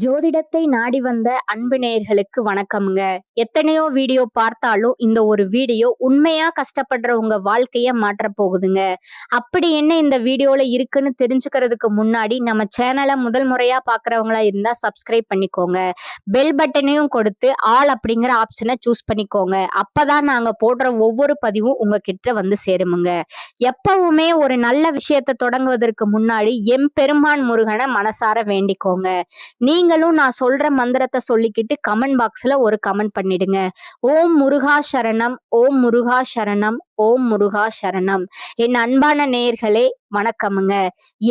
ஜோதிடத்தை நாடி வந்த அன்பு நேயர்களுக்கு வணக்கம்ங்க. எத்தனையோ வீடியோ பார்த்தாலும் இந்த ஒரு வீடியோ உண்மையா கஷ்டப்படுற உங்க வாழ்க்கைய மாற்ற போகுதுங்க. அப்படி என்ன இந்த வீடியோல இருக்குன்னு தெரிஞ்சுக்கிறதுக்கு முன்னாடி நம்ம சேனலை முதல் முறையா பார்க்கறவங்களா இருந்தா சப்ஸ்கிரைப் பண்ணிக்கோங்க. பெல் பட்டனையும் கொடுத்து ஆல் அப்படிங்கிற ஆப்ஷனை சூஸ் பண்ணிக்கோங்க. அப்பதான் நாங்க போடுற ஒவ்வொரு பதிவும் உங்ககிட்ட வந்து சேருமுங்க. எப்பவுமே ஒரு நல்ல விஷயத்தை தொடங்குவதற்கு முன்னாடி எம்பெருமான் முருகனை மனசார வேண்டிக்கோங்க. நீங்களும் நான் சொல்ற மந்திரத்தை சொல்லிக்கிட்டு கமெண்ட் பாக்ஸ்ல ஒரு கமெண்ட் பண்ணிடுங்க. ஓம் முருகா சரணம், ஓம் முருகா சரணம், ஓம் முருகா சரணம். என் அன்பான நேயர்களே வணக்கமுங்க.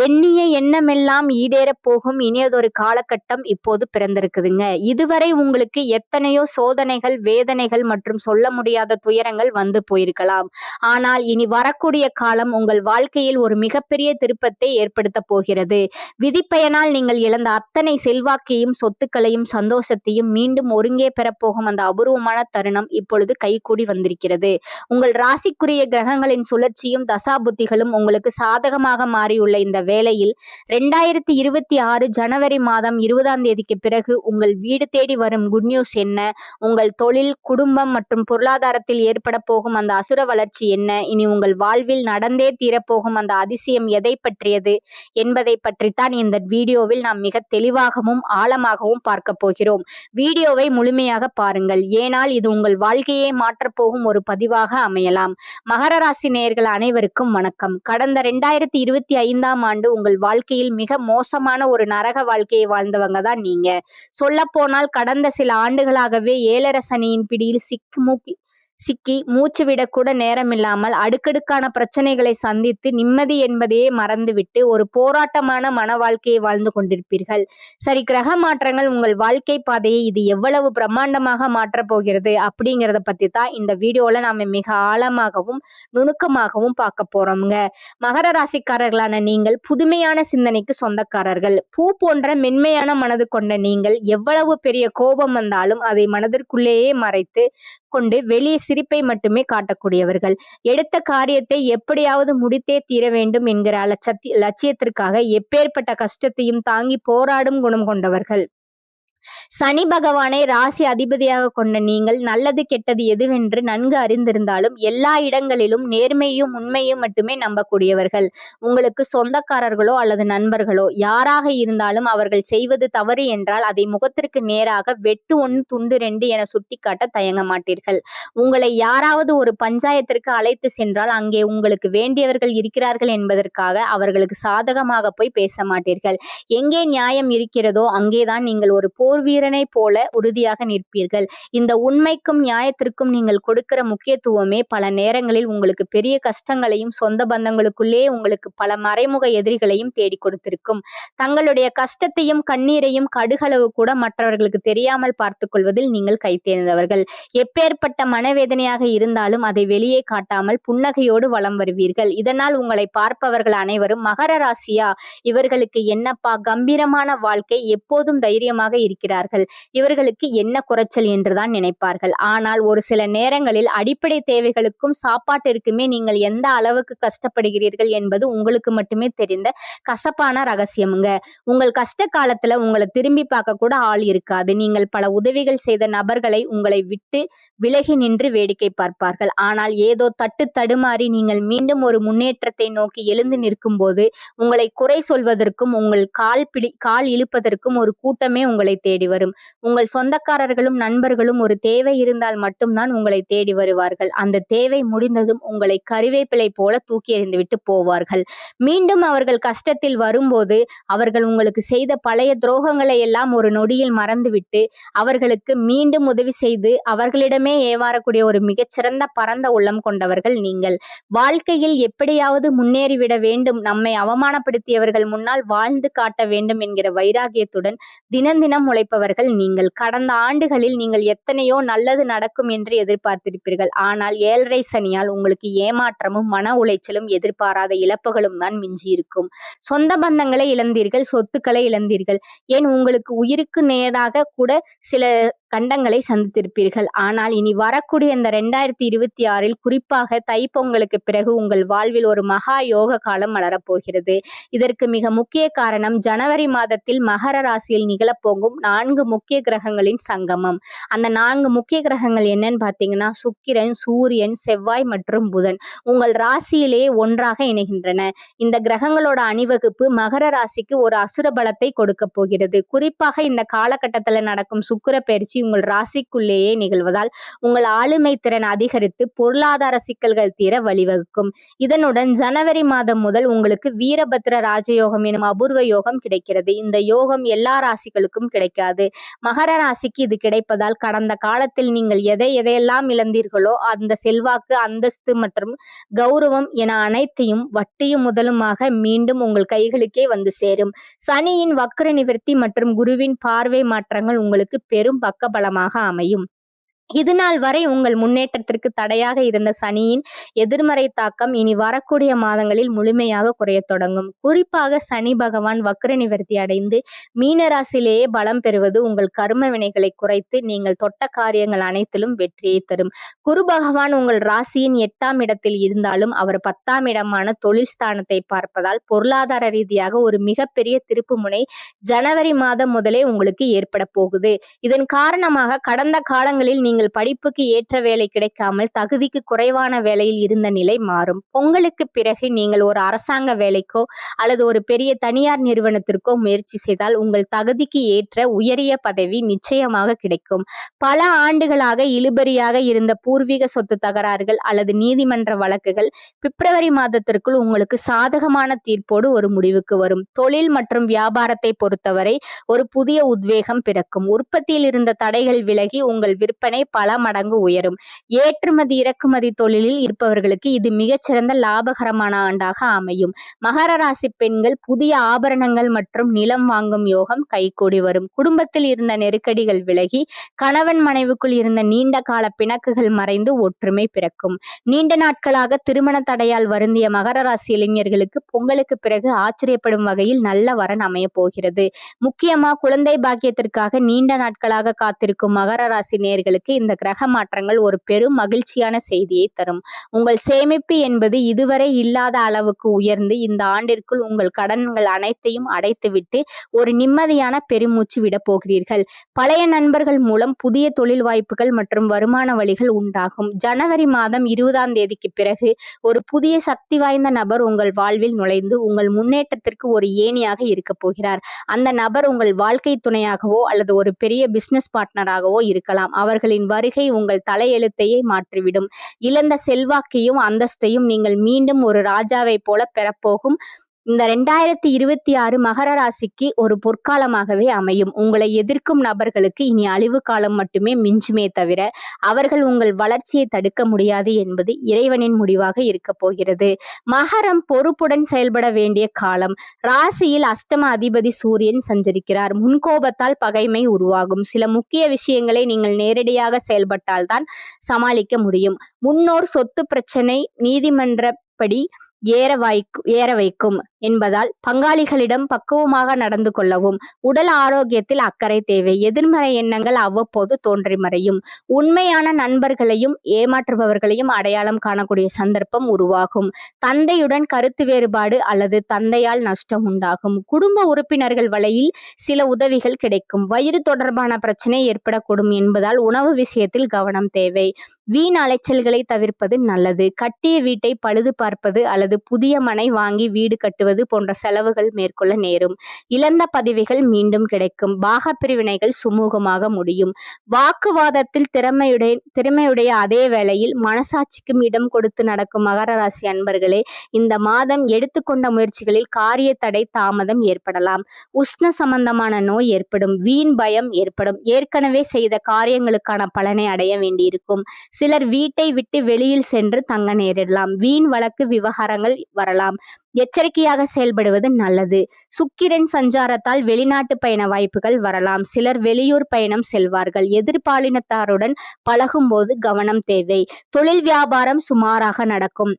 எண்ணிய எண்ணமெல்லாம் ஈடேற போகும் இனியதொரு காலகட்டம் இப்போது பிறந்திருக்குதுங்க. இதுவரை உங்களுக்கு எத்தனையோ சோதனைகள், வேதனைகள் மற்றும் சொல்ல முடியாத துயரங்கள் வந்து போயிருக்கலாம். ஆனால் இனி வரக்கூடிய காலம் உங்கள் வாழ்க்கையில் ஒரு மிகப்பெரிய திருப்பத்தை ஏற்படுத்த போகிறது. விதிப்பயனால் நீங்கள் இழந்த அத்தனை செல்வாக்கையும், சொத்துக்களையும், சந்தோஷத்தையும் மீண்டும் ஒருங்கே பெறப்போகும் அந்த அபூர்வமான தருணம் இப்பொழுது கைகூடி வந்திருக்கிறது. உங்கள் ராசிக்குரிய கிரகங்களின் சுழற்சியும் தசாபுத்திகளும் உங்களுக்கு சாதகமாக மாறியுள்ள இந்த வேளையில் 2026 ஜனவரி மாதம் 20ஆம் தேதிக்கு பிறகு உங்கள் வீடு தேடி வரும் குட் நியூஸ் என்ன, உங்கள் தொழில், குடும்பம் மற்றும் பொருளாதாரத்தில் ஏற்பட போகும் அந்த அசுர வளர்ச்சி என்ன, இனி உங்கள் வாழ்வில் நடந்தே தீரப்போகும் அந்த அதிசயம் எதை பற்றியது என்பதை பற்றித்தான் இந்த வீடியோவில் நாம் மிக தெளிவாகவும் ஆழமாகவும் பார்க்க போகிறோம். வீடியோவை முழுமையாக பாருங்கள். ஏனால் இது உங்கள் வாழ்க்கையை மாற்றப்போகும் ஒரு பதிவாக அமையலாம். மகர ராசி நேயர்கள் அனைவருக்கும் வணக்கம். கடந்த 2025ஆம் ஆண்டு உங்கள் வாழ்க்கையில் மிக மோசமான ஒரு நரக வாழ்க்கையை வாழ்ந்தவங்க தான் நீங்க. சொல்ல போனால் கடந்த சில ஆண்டுகளாகவே ஏழரை சனியின் பிடியில் சிக்கி மூச்சு விடக்கூட நேரமில்லாமல் அடுக்கடுக்கான பிரச்சனைகளை சந்தித்து நிம்மதி என்பதையே மறந்துவிட்டு ஒரு போராட்டமான மன வாழ்க்கையை வாழ்ந்து கொண்டிருப்பீர்கள். சரி, கிரக மாற்றங்கள் உங்கள் வாழ்க்கை பாதையை இது எவ்வளவு பிரம்மாண்டமாக மாற்றப் போகிறது அப்படிங்கிறத பத்தி தான் இந்த வீடியோல நாம மிக ஆழமாகவும் நுணுக்கமாகவும் பார்க்க போறோம்ங்க. மகர ராசிக்காரர்களான நீங்கள் புதுமையான சிந்தனைக்கு சொந்தக்காரர்கள். பூ போன்ற மென்மையான மனது கொண்ட நீங்கள் எவ்வளவு பெரிய கோபம் வந்தாலும் அதை மனதிற்குள்ளேயே மறைத்து கொண்டு வெளியே சிரிப்பை மட்டுமே காட்டக்கூடியவர்கள். எடுத்த காரியத்தை எப்படியாவது முடித்தே தீர வேண்டும் என்கிற லட்சியத்திற்காக எப்பேற்பட்ட கஷ்டத்தையும் தாங்கி போராடும் குணம் கொண்டவர்கள். சனி பகவானை ராசி அதிபதியாக கொண்ட நீங்கள் நல்லது கெட்டது எதுவென்று நன்கு அறிந்திருந்தாலும் எல்லா இடங்களிலும் நேர்மையும் உண்மையும் மட்டுமே நம்பக்கூடியவர்கள். உங்களுக்கு சொந்தக்காரர்களோ அல்லது நண்பர்களோ யாராக இருந்தாலும் அவர்கள் செய்வது தவறு என்றால் அதை முகத்திற்கு நேராக வெட்டு 1 துண்டு 2 என சுட்டிக்காட்ட தயங்க மாட்டீர்கள். உங்களை யாராவது ஒரு பஞ்சாயத்திற்கு அழைத்து சென்றால் அங்கே உங்களுக்கு வேண்டியவர்கள் இருக்கிறார்கள் என்பதற்காக அவர்களுக்கு சாதகமாக போய் பேச மாட்டீர்கள். எங்கே நியாயம் இருக்கிறதோ அங்கேதான் நீங்கள் ஒரு போர் வீரனை போல உறுதியாக நிற்பீர்கள். இந்த உண்மைக்கும் நியாயத்திற்கும் நீங்கள் கொடுக்கிற முக்கியத்துவமே பல நேரங்களில் உங்களுக்கு பெரிய கஷ்டங்களையும் சொந்த பந்தங்களுக்குள்ளே உங்களுக்கு பல மறைமுக எதிரிகளையும் தேடி கொடுத்திருக்கும். தங்களுடைய கஷ்டத்தையும் கண்ணீரையும் கடுகளவு கூட மற்றவர்களுக்கு தெரியாமல் பார்த்து கொள்வதில் நீங்கள் கைத்தேர்ந்தவர்கள். எப்பேற்பட்ட மனவேதனையாக இருந்தாலும் அதை வெளியே காட்டாமல் புன்னகையோடு வலம் வருவீர்கள். இதனால் உங்களை பார்ப்பவர்கள் அனைவரும் மகர ராசியா, இவர்களுக்கு என்னப்பா கம்பீரமான வாழ்க்கை, எப்போதும் தைரியமாக இருக்கிறார்கள், இவர்களுக்கு என்ன குறைச்சல் என்றுதான் நினைப்பார்கள். ஆனால் ஒரு சில நேரங்களில் அடிப்படை தேவைகளுக்கும் சாப்பாட்டிற்குமே நீங்கள் எந்த அளவுக்கு கஷ்டப்படுகிறீர்கள் என்பது உங்களுக்கு மட்டுமே தெரிந்த கசப்பான ரகசியமுங்க. உங்கள் கஷ்ட காலத்துல உங்களை திரும்பி பார்க்க கூட ஆள் இருக்காது. நீங்கள் பல உதவிகள் செய்த நபர்களை உங்களை விட்டு விலகி நின்று வேடிக்கை பார்ப்பார்கள். ஆனால் ஏதோ தட்டு தடுமாறி நீங்கள் மீண்டும் ஒரு முன்னேற்றத்தை நோக்கி எழுந்து நிற்கும் போது உங்களை குறை சொல்வதற்கும் உங்கள் கால் இழுப்பதற்கும் ஒரு கூட்டமே உங்களை தேடி வரும். உங்கள் சொந்தக்காரர்களும் நண்பர்களும் ஒரு தேவை இருந்தால் மட்டும்தான் உங்களை தேடி வருவார்கள். அந்த தேவை முடிந்ததும் உங்களை கறிவேப்பிலை போல தூக்கி எறிந்துவிட்டு போவார்கள். மீண்டும் அவர்கள் கஷ்டத்தில் வரும்போது அவர்கள் உங்களுக்கு செய்த பழைய துரோகங்களை எல்லாம் ஒரு நொடியில் மறந்துவிட்டு அவர்களுக்கு மீண்டும் உதவி செய்து அவர்களிடமே ஏவாறக்கூடிய ஒரு மிகச்சிறந்த பரந்த உள்ளம் கொண்டவர்கள் நீங்கள். வாழ்க்கையில் எப்படியாவது முன்னேறிவிட வேண்டும், நம்மை அவமானப்படுத்தியவர்கள் முன்னால் வாழ்ந்து காட்ட வேண்டும் என்கிற வைராகியத்துடன் தினம் தினம் உழைப்பவர்கள் இருப்பவர்கள் நீங்கள். கடந்த ஆண்டுகளில் நீங்கள் எத்தனையோ நல்லது நடக்கும் என்று எதிர்பார்த்திருப்பீர்கள். ஆனால் 7.5 சனியால் உங்களுக்கு ஏமாற்றமும் மன உளைச்சலும் எதிர்பாராத இழப்புகளும் தான் மிஞ்சியிருக்கும். சொந்த பந்தங்களை இழந்தீர்கள், சொத்துக்களை இழந்தீர்கள். ஏன் உங்களுக்கு உயிருக்கு நேராக கூட சில கண்டங்களை சந்தித்திருப்பீர்கள். ஆனால் இனி வரக்கூடிய இந்த 2026 குறிப்பாக தைப்பொங்கலுக்கு பிறகு உங்கள் வாழ்வில் ஒரு மகா யோக காலம் மலரப்போகிறது. இதற்கு மிக முக்கிய காரணம் ஜனவரி மாதத்தில் மகர ராசியில் நிகழப்போகும் 4 முக்கிய கிரகங்களின் சங்கமம். அந்த 4 முக்கிய கிரகங்கள் என்னன்னு பார்த்தீங்கன்னா சுக்கிரன், சூரியன், செவ்வாய் மற்றும் புதன் உங்கள் ராசியிலேயே ஒன்றாக இணைகின்றன. இந்த கிரகங்களோட அணிவகுப்பு மகர ராசிக்கு ஒரு அசுர பலத்தை கொடுக்க போகிறது. குறிப்பாக இந்த காலகட்டத்தில் நடக்கும் சுக்கிர பயிற்சி உங்கள் ராசிக்குள்ளேயே நிகழ்வதால் உங்கள் ஆளுமை திறன் அதிகரித்து பொருளாதார சிக்கல்கள் தீர வழிவகுக்கும். இதனுடன் ஜனவரி மாதம் முதல் உங்களுக்கு வீரபத்ர ராஜயோகம் எனும் அபூர்வ யோகம் கிடைக்கிறது. இந்த யோகம் எல்லா ராசிகளுக்கும் கிடைக்காது. மகர ராசிக்கு இது கிடைப்பதால் கடந்த காலத்தில் நீங்கள் எதையெல்லாம் இழந்தீர்களோ அந்த செல்வாக்கு, அந்தஸ்து மற்றும் கௌரவம் என அனைத்தையும் வட்டியும் முதலுமாக மீண்டும் உங்கள் கைகளுக்கே வந்து சேரும். சனியின் வக்ர நிவர்த்தி மற்றும் குருவின் பார்வை மாற்றங்கள் உங்களுக்கு பெரும் பலமாக அமையும். இதுநாள் வரை உங்கள் முன்னேற்றத்திற்கு தடையாக இருந்த சனியின் எதிர்மறை தாக்கம் இனி வரக்கூடிய மாதங்களில் முழுமையாக குறையத் தொடங்கும். குறிப்பாக சனி பகவான் வக்ர நிவர்த்தி அடைந்து மீனராசியிலேயே பலம் பெறுவது உங்கள் கர்ம வினைகளை குறைத்து நீங்கள் தொட்ட காரியங்கள் அனைத்திலும் வெற்றியை தரும். குரு பகவான் உங்கள் ராசியின் 8ஆம் இடத்தில் இருந்தாலும் அவர் 10ஆம் இடமான தொழில் ஸ்தானத்தை பார்ப்பதால் பொருளாதார ரீதியாக ஒரு மிகப்பெரிய திருப்பு முனை ஜனவரி மாதம் முதலே உங்களுக்கு ஏற்பட போகுது. இதன் காரணமாக கடந்த காலங்களில் நீங்கள் படிப்புக்கு ஏற்ற வேலை கிடைக்காமல் தகுதிக்கு குறைவான வேலையில் இருந்த நிலை மாறும். பொங்கலுக்கு பிறகு நீங்கள் ஒரு அரசாங்க வேலைக்கோ அல்லது ஒரு பெரிய தனியார் நிறுவனத்திற்கோ முயற்சி செய்தால் உங்கள் தகுதிக்கு ஏற்ற உயரிய பதவி நிச்சயமாக கிடைக்கும். பல ஆண்டுகளாக இழுபறியாக இருந்த பூர்வீக சொத்து தகராறுகள் அல்லது நீதிமன்ற வழக்குகள் பிப்ரவரி மாதத்திற்குள் உங்களுக்கு சாதகமான தீர்ப்போடு ஒரு முடிவுக்கு வரும். தொழில் மற்றும் வியாபாரத்தை பொறுத்தவரை ஒரு புதிய உத்வேகம் பிறக்கும். உற்பத்தியில் இருந்த தடைகள் விலகி உங்கள் விற்பனை பல மடங்கு உயரும். ஏற்றுமதி இறக்குமதி தொழிலில் இருப்பவர்களுக்கு இது மிகச்சிறந்த லாபகரமான ஆண்டாக அமையும். மகர ராசி பெண்கள் புதிய ஆபரணங்கள் மற்றும் நிலம் வாங்கும் யோகம் கைகூடி வரும். குடும்பத்தில் இருந்த நெருக்கடிகள் விலகி கணவன் மனைவிக்குள் இருந்த நீண்ட கால பிணக்குகள் மறைந்து ஒற்றுமை பிறக்கும். நீண்ட நாட்களாக திருமண தடையால் வருந்திய மகர ராசி இளைஞர்களுக்கு பொங்கலுக்கு பிறகு ஆச்சரியப்படும் வகையில் நல்ல வரன் அமைய போகிறது. முக்கியமா குழந்தை பாக்கியத்திற்காக நீண்ட நாட்களாக காத்திருக்கும் மகர ராசி நேயர்களுக்கு இந்த கிரக மாற்றங்கள் ஒரு பெரும் மகிழ்ச்சியான செய்தியை தரும். உங்கள் சேமிப்பு என்பது இதுவரை இல்லாத அளவுக்கு உயர்ந்து இந்த ஆண்டிற்குள் உங்கள் கடன்கள் அனைத்தையும் அடைத்துவிட்டு ஒரு நிம்மதியான பெருமூச்சு விட போகிறீர்கள். பழைய நண்பர்கள் மூலம் புதிய தொழில் வாய்ப்புகள் மற்றும் வருமான வழிகள் உண்டாகும். ஜனவரி மாதம் 20ஆம் தேதிக்கு பிறகு ஒரு புதிய சக்தி வாய்ந்த நபர் உங்கள் வாழ்வில் நுழைந்து உங்கள் முன்னேற்றத்திற்கு ஒரு ஏணியாக இருக்க போகிறார். அந்த நபர் உங்கள் வாழ்க்கை துணையாகவோ அல்லது ஒரு பெரிய பிசினஸ் பார்ட்னராகவோ இருக்கலாம். அவர்களின் வருகை உங்கள் தலையெழுத்தையே மாற்றிவிடும். இழந்த செல்வாக்கையும் அந்தஸ்தையும் நீங்கள் மீண்டும் ஒரு ராஜாவை போல பெறப்போகும் இந்த 2026 மகர ராசிக்கு ஒரு பொற்காலமாகவே அமையும். உங்களை எதிர்க்கும் நபர்களுக்கு இனி அழிவு காலம் மட்டுமே மிஞ்சுமே தவிர அவர்கள் உங்கள் வளர்ச்சியை தடுக்க முடியாது என்பது இறைவனின் முடிவாக இருக்க போகிறது. மகரம் பொறுப்புடன் செயல்பட வேண்டிய காலம். ராசியில் அஷ்டம அதிபதி சூரியன் சஞ்சரிக்கிறார். முன்கோபத்தால் பகைமை உருவாகும். சில முக்கிய விஷயங்களை நீங்கள் நேரடியாக செயல்பட்டால்தான் சமாளிக்க முடியும். முன்னோர் சொத்து பிரச்சனை நீதிமன்றப்படி ஏற வைக்கும் என்பதால் பங்காளிகளிடம் பக்குவமாக நடந்து கொள்ளவும். உடல் ஆரோக்கியத்தில் அக்கறை தேவை. எதிர்மறை எண்ணங்கள் அவ்வப்போது தோன்றி மறையும். உண்மையான நண்பர்களையும் ஏமாற்றுபவர்களையும் அடையாளம் காணக்கூடிய சந்தர்ப்பம் உருவாகும். தந்தையுடன் கருத்து வேறுபாடு அல்லது தந்தையால் நஷ்டம் உண்டாகும். குடும்ப உறுப்பினர்கள் வழியில் சில உதவிகள் கிடைக்கும். வயிறு தொடர்பான பிரச்சனை ஏற்படக்கூடும் என்பதால் உணவு விஷயத்தில் கவனம் தேவை. வீண் அலைச்சல்களை தவிர்ப்பது நல்லது. கட்டிய வீட்டை பழுது பார்ப்பது அல்லது புதிய மனை வாங்கி வீடு கட்டுவது போன்ற செலவுகள் மேற்கொள்ள நேரும். இழந்த பதவிகள் மீண்டும் கிடைக்கும். பாக பிரிவினைகள் சுமூகமாக முடியும். வாக்குவாதத்தில் திறமையுடைய அதே வேளையில் மனசாட்சிக்கும் இடம் கொடுத்து நடக்கும் மகர ராசி அன்பர்களே, இந்த மாதம் எடுத்துக்கொண்ட முயற்சிகளில் காரிய தடை தாமதம் ஏற்படலாம். உஷ்ண சம்பந்தமான நோய் ஏற்படும். வீண் பயம் ஏற்படும். ஏற்கனவே செய்த காரியங்களுக்கான பலனை அடைய வேண்டியிருக்கும். சிலர் வீட்டை விட்டு வெளியில் சென்று தங்க நேரிடலாம். வீண் வழக்கு விவகாரங்கள் விவகாரங்கள் வரலாம். எச்சரிக்கையாக செயல்படுவது நல்லது. சுக்கிரன் சஞ்சாரத்தால் வெளிநாட்டு பயண வாய்ப்புகள் வரலாம். சிலர் வெளியூர் பயணம் செல்வார்கள். எதிர்பாலினத்தாருடன் பழகும்போது கவனம் தேவை. தொழில் வியாபாரம் சுமாராக நடக்கும்.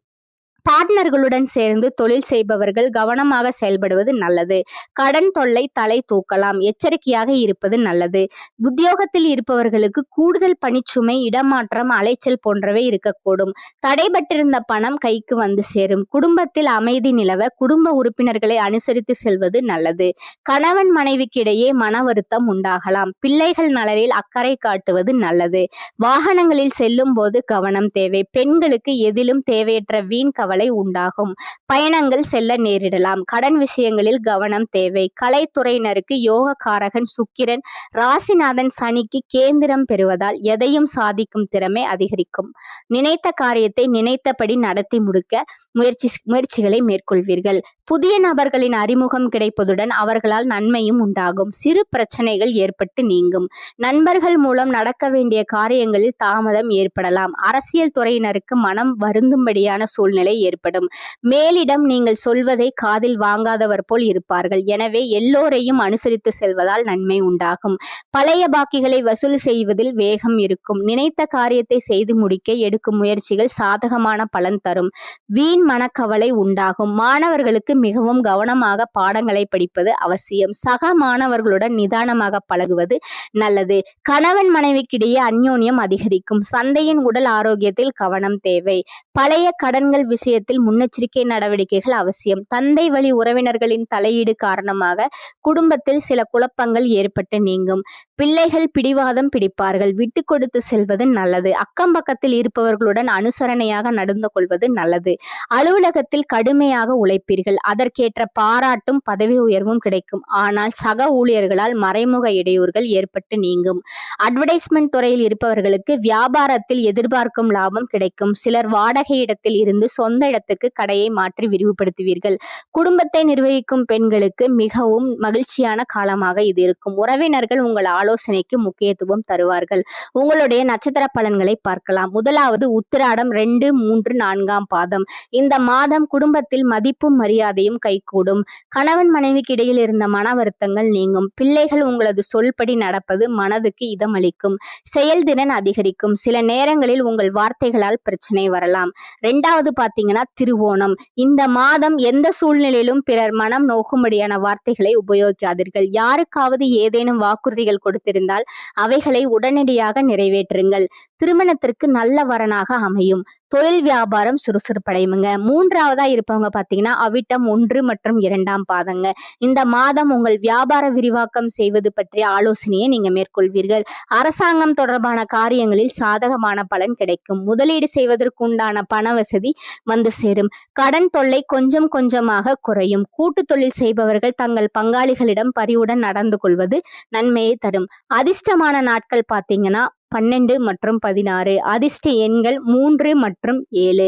பார்ட்னர்களுடன் சேர்ந்து தொழில் செய்பவர்கள் கவனமாக செயல்படுவது நல்லது. கடன் தொல்லை தலை தூக்கலாம். எச்சரிக்கையாக இருப்பது நல்லது. உத்தியோகத்தில் இருப்பவர்களுக்கு கூடுதல் பணிச்சுமை, இடமாற்றம், அலைச்சல் போன்றவை இருக்கக்கூடும். தடைபட்டிருந்த பணம் கைக்கு வந்து சேரும். குடும்பத்தில் அமைதி நிலவ குடும்ப உறுப்பினர்களை அனுசரித்து செல்வது நல்லது. கணவன் மனைவிக்கு இடையே மன வருத்தம் உண்டாகலாம். பிள்ளைகள் நலனில் அக்கறை காட்டுவது நல்லது. வாகனங்களில் செல்லும் போது கவனம் தேவை. பெண்களுக்கு எதிலும் தேவையற்ற வீண் கவலை உண்டாகும். பயணங்கள் செல்ல நேரிடலாம். கடன் விஷயங்களில் கவனம் தேவை. கலைத்துறையினருக்கு யோக காரகன் சுக்கிரன், ராசிநாதன் சனிக்கு கேந்திரம் பெறுவதால் எதையும் சாதிக்கும் திறமை அதிகரிக்கும். நினைத்த காரியத்தை நினைத்தபடி நடத்தி முடிக்க முயற்சிகளை மேற்கொள்வீர்கள். புதிய நபர்களின் அறிமுகம் கிடைப்பதுடன் அவர்களால் நன்மையும் உண்டாகும். சிறு பிரச்சனைகள் ஏற்பட்டு நீங்கும். நண்பர்கள் மூலம் நடக்க வேண்டிய காரியங்களில் தாமதம் ஏற்படலாம். அரசியல் துறையினருக்கு மனம் வருந்தும்படியான சூழ்நிலை ஏற்படும். மேலிடம் நீங்கள் சொல்வதை காதில் வாங்காதவர் போல் இருப்பார்கள். எனவே எல்லோரையும் அனுசரித்து செல்வதால் நன்மை உண்டாகும். பழைய பாக்கிகளை வசூல் செய்வதில் வேகம் இருக்கும். நினைத்த காரியத்தை செய்து முடிக்க எடுக்கும் முயற்சிகள் சாதகமான பலன் தரும். வீண் மனக்கவலை உண்டாகும். மாணவர்களுக்கு மிகவும் கவனமாக பாடங்களை படிப்பது அவசியம். சக மாணவர்களுடன் நிதானமாக பழகுவது நல்லது. கணவன் மனைவிக்கிடையே அந்யோன்யம் அதிகரிக்கும். சந்தையின் உடல் ஆரோக்கியத்தில் கவனம் தேவை. பழைய கடன்கள் விஷயத்தில் முன்னெச்சரிக்கை நடவடிக்கைகள் அவசியம். தந்தை வழி உறவினர்களின் தலையீடு காரணமாக குடும்பத்தில் சில குழப்பங்கள் ஏற்பட்டு நீங்கும். பிள்ளைகள் பிடிவாதம் பிடிப்பார்கள். விட்டு கொடுத்து செல்வது நல்லது. அக்கம் பக்கத்தில் இருப்பவர்களுடன் அனுசரணையாக நடந்து கொள்வது நல்லது. அலுவலகத்தில் கடுமையாக உழைப்பீர்கள். அதற்கேற்ற பாராட்டும் பதவி உயர்வும் கிடைக்கும். ஆனால் சக ஊழியர்களால் மறைமுக இடையூறுகள் ஏற்பட்டு நீங்கும். அட்வர்டைஸ்மெண்ட் துறையில் இருப்பவர்களுக்கு வியாபாரத்தில் எதிர்பார்க்கும் லாபம் கிடைக்கும். சிலர் வாடகை இடத்தில் இருந்து சொந்த இடத்துக்கு கடையை மாற்றி விரிவுபடுத்துவீர்கள். குடும்பத்தை நிர்வகிக்கும் பெண்களுக்கு மிகவும் மகிழ்ச்சியான காலமாக இது இருக்கும். உறவினர்கள் உங்கள் ஆலோசனைக்கு முக்கியத்துவம் தருவார்கள். உங்களுடைய நட்சத்திர பலன்களை பார்க்கலாம். முதலாவது உத்திராடம் 2, 3, 4ஆம் பாதம். இந்த மாதம் குடும்பத்தில் மதிப்பும் மரியாதையும் கைகூடும். கணவன் மனைவிக்கு இடையில் இருந்த மன வருத்தங்கள் நீங்கும். பிள்ளைகள் உங்களது சொல்படி நடப்பது மனதுக்கு இதமளிக்கும். செயல்திறன் அதிகரிக்கும். சில நேரங்களில் உங்கள் வார்த்தைகளால் பிரச்சனை வரலாம். 2வது பாத்தீங்கன்னா திருவோணம். இந்த மாதம் எந்த சூழ்நிலையிலும் பிறர் மனம் நோக்கும்படியான வார்த்தைகளை உபயோகிக்காதீர்கள். யாருக்காவது ஏதேனும் வாக்குறுதிகள் கொடுத்திருந்தால் அவைகளை உடனடியாக நிறைவேற்றுங்கள். திருமணத்திற்கு நல்ல வரனாக அமையும். தொழில் வியாபாரம் சுறுசுறுப்படையுங்க. 3வதா இருப்பவங்க பாத்தீங்கன்னா அவிட்டம் 1 மற்றும் 2ஆம் பாதங்க. இந்த மாதம் உங்கள் வியாபார விரிவாக்கம் செய்வது பற்றிய ஆலோசனையை நீங்க மேற்கொள்வீர்கள். அரசாங்கம் தொடர்பான காரியங்களில் சாதகமான பலன் கிடைக்கும். முதலீடு செய்வதற்கு உண்டான பண வசதி வந்து சேரும். கடன் தொல்லை கொஞ்சம் கொஞ்சமாக குறையும். கூட்டு தொழில் செய்பவர்கள் தங்கள் பங்காளிகளிடம் பரிவுடன் நடந்து கொள்வது நன்மையை தரும். அதிர்ஷ்டமான நாட்கள் பாத்தீங்கன்னா 12 மற்றும் 16. அதிர்ஷ்ட எண்கள் 3 மற்றும் 7.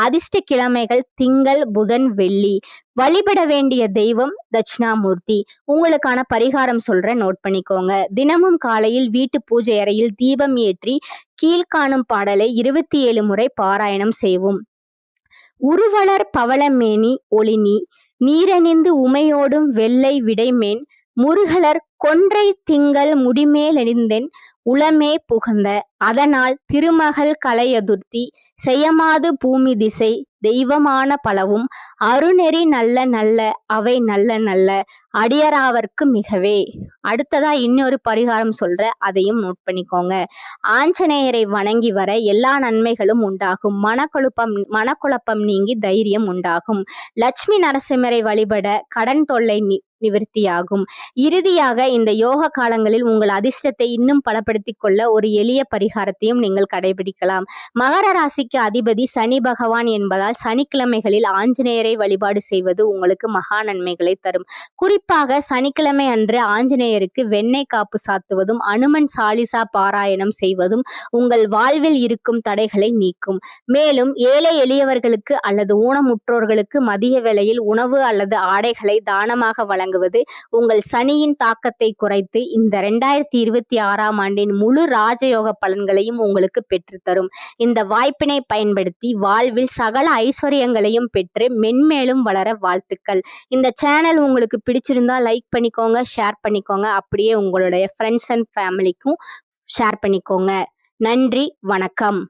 அதிர்ஷ்ட கிழமைகள் திங்கள், புதன், வெள்ளி. வழிபட வேண்டிய தெய்வம் தட்சிணாமூர்த்தி. உங்களுக்கான பரிகாரம் சொல்றேன், நோட் பண்ணிக்கோங்க. தினமும் காலையில் வீட்டு பூஜை அறையில் தீபம் ஏற்றி கீழ்காணும் பாடலை 27 முறை பாராயணம் செய்வோம். உருவளர் பவளமேனி ஒளினி நீரணிந்து உமையோடும் வெள்ளை விடைமேன் முருகலர் கொன்றை திங்கள் முடிமேலணிந்தென் உளமே புகுந்த அதனால் திருமகள் கலையதுர்த்தி செய்யமாது பூமி திசை தெய்வமான பலவும் அருநெறி நல்ல நல்ல அவை நல்ல நல்ல அடியராவர்க்கு மிகவே. அடுத்ததா இன்னொரு பரிகாரம் சொல்ற, அதையும் நோட் பண்ணிக்கோங்க. ஆஞ்சநேயரை வணங்கி வர எல்லா நன்மைகளும் உண்டாகும். மனக்குழப்பம் நீங்கி தைரியம் உண்டாகும். லட்சுமி நரசிம்மரை வழிபட கடன் தொல்லை நிவர்த்தியாகும். இறுதியாக இந்த யோக காலங்களில் உங்கள் அதிர்ஷ்டத்தை இன்னும் பலப்படுத்திக் கொள்ள ஒரு எளிய பரிகாரத்தையும் நீங்கள் கடைபிடிக்கலாம். மகர ராசிக்கு அதிபதி சனி பகவான் என்பதால் சனிக்கிழமைகளில் ஆஞ்சநேயரை வழிபாடு செய்வது உங்களுக்கு மகா நன்மைகளை தரும். குறிப்பாக சனிக்கிழமை அன்று ஆஞ்சநேயருக்கு வெண்ணெய் காப்பு சாத்துவதும் அனுமன் சாலிசா பாராயணம் செய்வதும் உங்கள் வாழ்வில் இருக்கும் தடைகளை நீக்கும். மேலும் ஏழை எளியவர்களுக்கு அல்லது ஊனமுற்றோர்களுக்கு மதிய வேளையில் உணவு அல்லது ஆடைகளை தானமாக வழங்க வழங்குவது உங்கள் சனியின் தாக்கத்தை குறைத்து இந்த 2026ஆம் ஆண்டின் முழு ராஜயோக பலன்களையும் உங்களுக்கு பெற்றுத்தரும். இந்த வாய்ப்பினை பயன்படுத்தி வாழ்வில் சகல ஐஸ்வர்யங்களையும் பெற்று மென்மேலும் வளர வாழ்த்துக்கள். இந்த சேனல் உங்களுக்கு பிடிச்சிருந்தா லைக் பண்ணிக்கோங்க, ஷேர் பண்ணிக்கோங்க. அப்படியே உங்களுடைய ஃப்ரெண்ட்ஸ் அண்ட் ஃபேமிலிக்கும் ஷேர் பண்ணிக்கோங்க. நன்றி, வணக்கம்.